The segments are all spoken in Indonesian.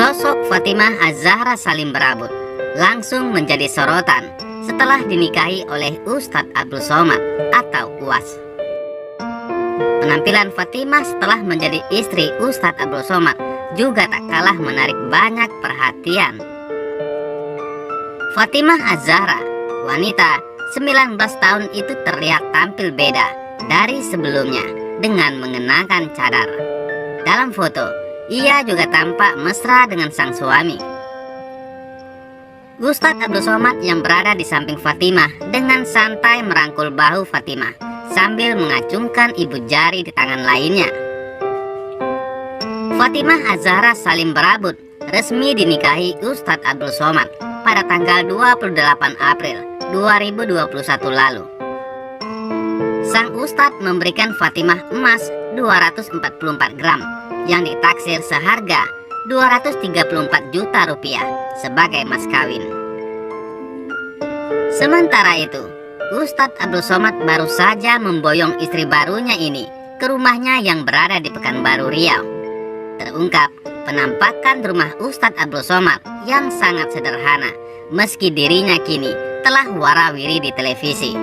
Sosok Fatimah Az-Zahra Salim Berabut langsung menjadi sorotan setelah dinikahi oleh Ustadz Abdul Somad atau UAS. Penampilan Fatimah setelah menjadi istri Ustadz Abdul Somad juga tak kalah menarik banyak perhatian. Fatimah Az-Zahra, wanita 19 tahun itu terlihat tampil beda dari sebelumnya dengan mengenakan cadar. Dalam foto, ia juga tampak mesra dengan sang suami. Ustadz Abdul Somad yang berada di samping Fatimah dengan santai merangkul bahu Fatimah sambil mengacungkan ibu jari di tangan lainnya. Fatimah Az-Zahra Salim Berabut resmi dinikahi Ustadz Abdul Somad pada tanggal 28 April 2021 lalu. Sang Ustadz memberikan Fatimah emas 244 gram yang ditaksir seharga 234 juta rupiah sebagai mas kawin. Sementara itu, Ustadz Abdul Somad baru saja memboyong istri barunya ini ke rumahnya yang berada di Pekanbaru Riau. Terungkap penampakan rumah Ustadz Abdul Somad yang sangat sederhana, meski dirinya kini telah warawiri di televisi.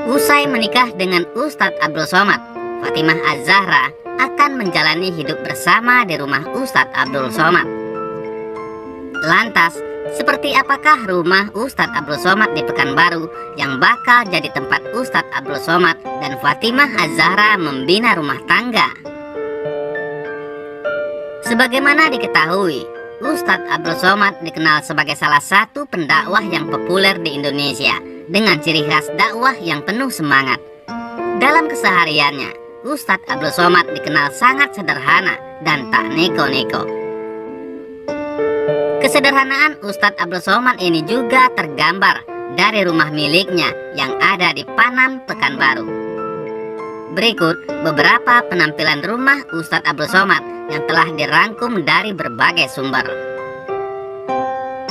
Usai menikah dengan Ustadz Abdul Somad, Fatimah Az-Zahra akan menjalani hidup bersama di rumah Ustadz Abdul Somad. Lantas, seperti apakah rumah Ustadz Abdul Somad di Pekanbaru yang bakal jadi tempat Ustadz Abdul Somad dan Fatimah Az-Zahra membina rumah tangga? Sebagaimana diketahui, Ustadz Abdul Somad dikenal sebagai salah satu pendakwah yang populer di Indonesia dengan ciri khas dakwah yang penuh semangat. Dalam kesehariannya, Ustadz Abdul Somad dikenal sangat sederhana dan tak neko-neko. Kesederhanaan Ustadz Abdul Somad ini juga tergambar dari rumah miliknya yang ada di Panam, Pekanbaru. Berikut beberapa penampilan rumah Ustadz Abdul Somad yang telah dirangkum dari berbagai sumber.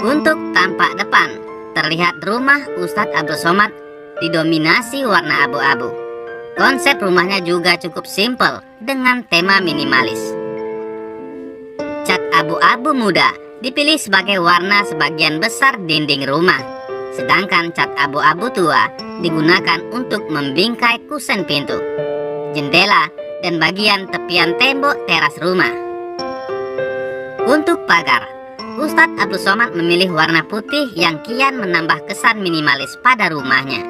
Untuk tampak depan, terlihat rumah Ustadz Abdul Somad didominasi warna abu-abu. Konsep rumahnya juga cukup simpel dengan tema minimalis. Cat abu-abu muda dipilih sebagai warna sebagian besar dinding rumah, sedangkan cat abu-abu tua digunakan untuk membingkai kusen pintu, jendela, dan bagian tepian tembok teras rumah. Untuk pagar, Ustadz Abdul Somad memilih warna putih yang kian menambah kesan minimalis pada rumahnya.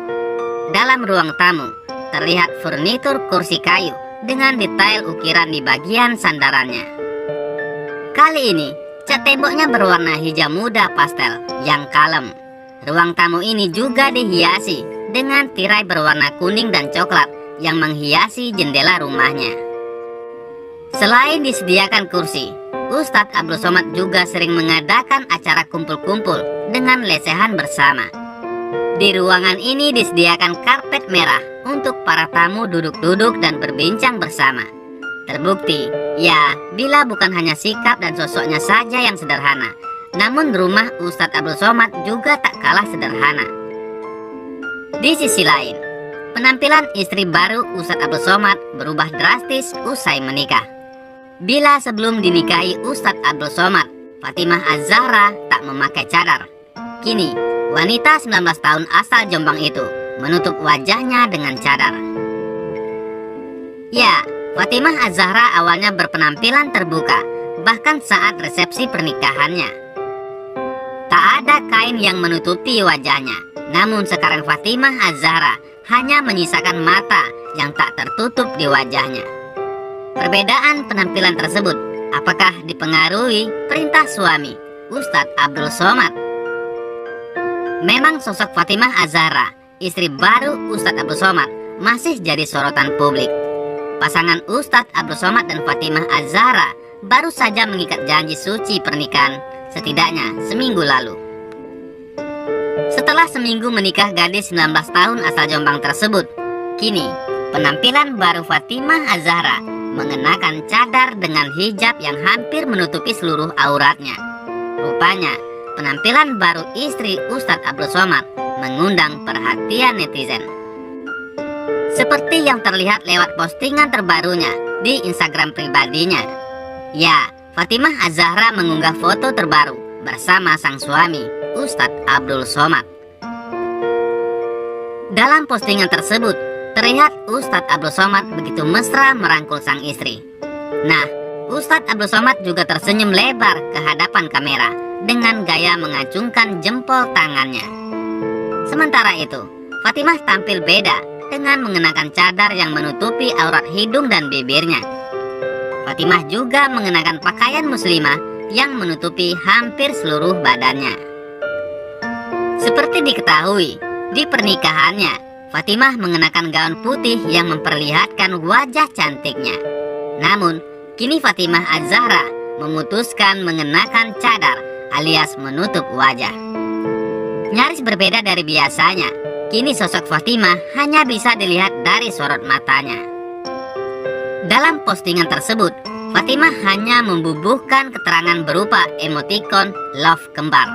Dalam ruang tamu, terlihat furnitur kursi kayu dengan detail ukiran di bagian sandarannya. Kali ini, cat temboknya berwarna hijau muda pastel yang kalem. Ruang tamu ini juga dihiasi dengan tirai berwarna kuning dan coklat yang menghiasi jendela rumahnya. Selain disediakan kursi, Ustadz Abdul Somad juga sering mengadakan acara kumpul-kumpul dengan lesehan bersama. Di ruangan ini disediakan karpet merah untuk para tamu duduk-duduk dan berbincang bersama. Terbukti, ya, bila bukan hanya sikap dan sosoknya saja yang sederhana, namun rumah Ustadz Abdul Somad juga tak kalah sederhana. Di sisi lain, penampilan istri baru Ustadz Abdul Somad berubah drastis usai menikah. Bila sebelum dinikahi Ustadz Abdul Somad, Fatimah Az-Zahra tak memakai cadar. Kini, wanita 19 tahun asal Jombang itu menutup wajahnya dengan cadar. Ya, Fatimah Az-Zahra awalnya berpenampilan terbuka, bahkan saat resepsi pernikahannya. Tak ada kain yang menutupi wajahnya, namun sekarang Fatimah Az-Zahra hanya menyisakan mata yang tak tertutup di wajahnya. Perbedaan penampilan tersebut apakah dipengaruhi perintah suami, Ustadz Abdul Somad? Memang sosok Fatimah Az-Zahra, istri baru Ustadz Abdul Somad, masih jadi sorotan publik. Pasangan Ustadz Abdul Somad dan Fatimah Az-Zahra baru saja mengikat janji suci pernikahan setidaknya seminggu lalu. Setelah seminggu menikah gadis 19 tahun asal Jombang tersebut, kini penampilan baru Fatimah Az-Zahra mengenakan cadar dengan hijab yang hampir menutupi seluruh auratnya. Rupanya, penampilan baru istri Ustadz Abdul Somad mengundang perhatian netizen. Seperti yang terlihat lewat postingan terbarunya di Instagram pribadinya. Ya, Fatimah Az-Zahra mengunggah foto terbaru bersama sang suami, Ustadz Abdul Somad. Dalam postingan tersebut, terlihat Ustadz Abdul Somad begitu mesra merangkul sang istri. Nah, Ustadz Abdul Somad juga tersenyum lebar ke hadapan kamera dengan gaya mengacungkan jempol tangannya. Sementara itu, Fatimah tampil beda dengan mengenakan cadar yang menutupi aurat hidung dan bibirnya. Fatimah juga mengenakan pakaian muslimah yang menutupi hampir seluruh badannya. Seperti diketahui, di pernikahannya, Fatimah mengenakan gaun putih yang memperlihatkan wajah cantiknya. Namun, kini Fatimah Az-Zahra memutuskan mengenakan cadar alias menutup wajah. Nyaris berbeda dari biasanya, kini sosok Fatimah hanya bisa dilihat dari sorot matanya. Dalam postingan tersebut, Fatimah hanya membubuhkan keterangan berupa emotikon love kembar.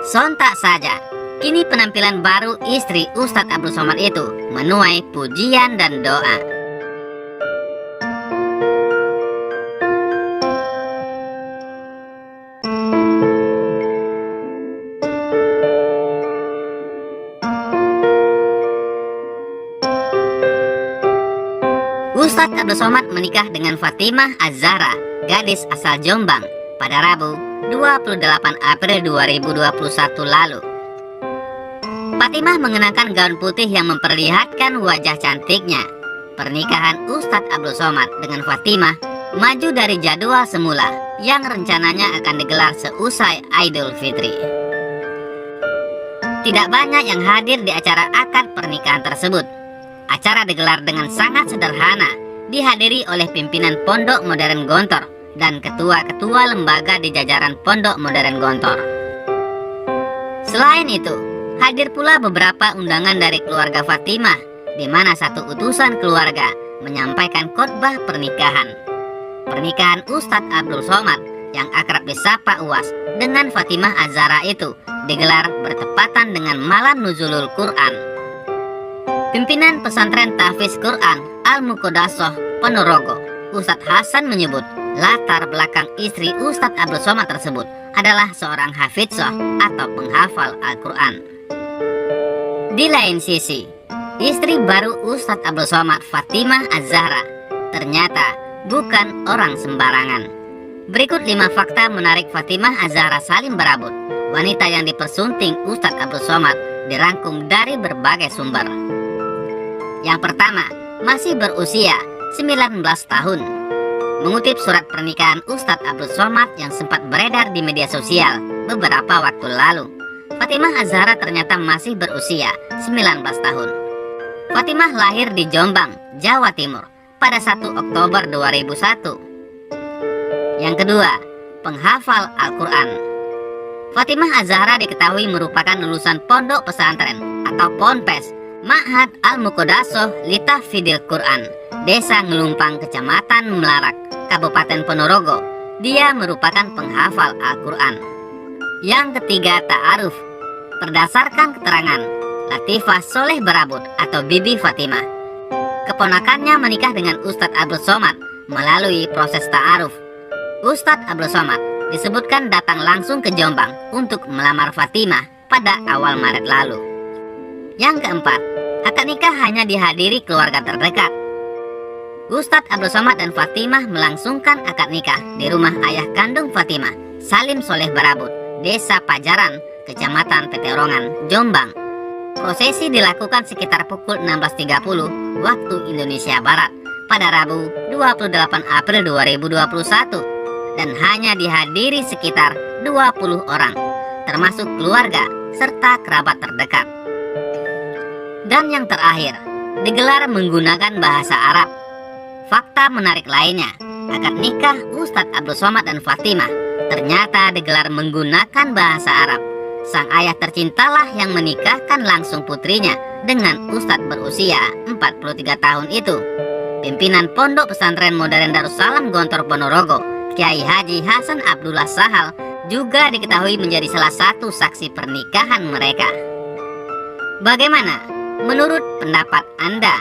Sontak saja, kini penampilan baru istri Ustadz Abdul Somad itu menuai pujian dan doa. Ustadz Abdul Somad menikah dengan Fatimah Az-Zahra, gadis asal Jombang, pada Rabu 28 April 2021 lalu. Fatimah mengenakan gaun putih yang memperlihatkan wajah cantiknya. Pernikahan Ustadz Abdul Somad dengan Fatimah maju dari jadwal semula yang rencananya akan digelar seusai Idul Fitri. Tidak banyak yang hadir di acara akad pernikahan tersebut. Acara digelar dengan sangat sederhana, dihadiri oleh pimpinan Pondok Modern Gontor dan ketua-ketua lembaga di jajaran Pondok Modern Gontor. Selain itu, hadir pula beberapa undangan dari keluarga Fatimah, di mana satu utusan keluarga menyampaikan khotbah pernikahan. Pernikahan Ustadz Abdul Somad yang akrab disapa Uwas dengan Fatimah Az-Zahra itu digelar bertepatan dengan malam nuzulul Quran. Pimpinan pesantren Tahfiz Quran Al-Muqaddasoh Ponorogo, Ustadz Hasan menyebut latar belakang istri Ustadz Abdul Somad tersebut adalah seorang hafidzoh atau penghafal Al-Quran. Di lain sisi, istri baru Ustadz Abdul Somad, Fatimah Az-Zahra, ternyata bukan orang sembarangan. Berikut 5 fakta menarik Fatimah Az-Zahra Salim Barabut, wanita yang dipersunting Ustadz Abdul Somad, dirangkum dari berbagai sumber. Yang pertama, masih berusia 19 tahun. Mengutip surat pernikahan Ustadz Abdul Somad yang sempat beredar di media sosial beberapa waktu lalu, Fatimah Az-Zahra ternyata masih berusia 19 tahun. Fatimah lahir di Jombang, Jawa Timur pada 1 Oktober 2001. Yang kedua, penghafal Al-Quran. Fatimah Az-Zahra diketahui merupakan lulusan pondok pesantren atau ponpes Ma'had Al-Muqaddasoh Litahfidil Quran, Desa Ngelumpang, Kecamatan Melarak, Kabupaten Ponorogo. Dia merupakan penghafal Al-Quran. Yang ketiga, ta'aruf. Berdasarkan keterangan Latifah Soleh Barabut atau Bibi Fatimah, keponakannya menikah dengan Ustadz Abdul Somad melalui proses ta'aruf. Ustadz Abdul Somad disebutkan datang langsung ke Jombang untuk melamar Fatimah pada awal Maret lalu. Yang keempat, akad nikah hanya dihadiri keluarga terdekat. Ustadz Abdul Somad dan Fatimah melangsungkan akad nikah di rumah ayah kandung Fatimah, Salim Soleh Barabut, Desa Pajaran, Kecamatan Peterongan, Jombang. Prosesi dilakukan sekitar pukul 16.30 waktu Indonesia Barat pada Rabu 28 April 2021 dan hanya dihadiri sekitar 20 orang, termasuk keluarga serta kerabat terdekat. Dan yang terakhir, digelar menggunakan bahasa Arab. Fakta menarik lainnya, akad nikah Ustadz Abdul Somad dan Fatimah ternyata digelar menggunakan bahasa Arab. Sang ayah tercintalah yang menikahkan langsung putrinya dengan Ustadz berusia 43 tahun itu. Pimpinan Pondok Pesantren Modern Darussalam Gontor Ponorogo, Kiai Haji Hasan Abdullah Sahal, juga diketahui menjadi salah satu saksi pernikahan mereka. Bagaimana menurut pendapat Anda?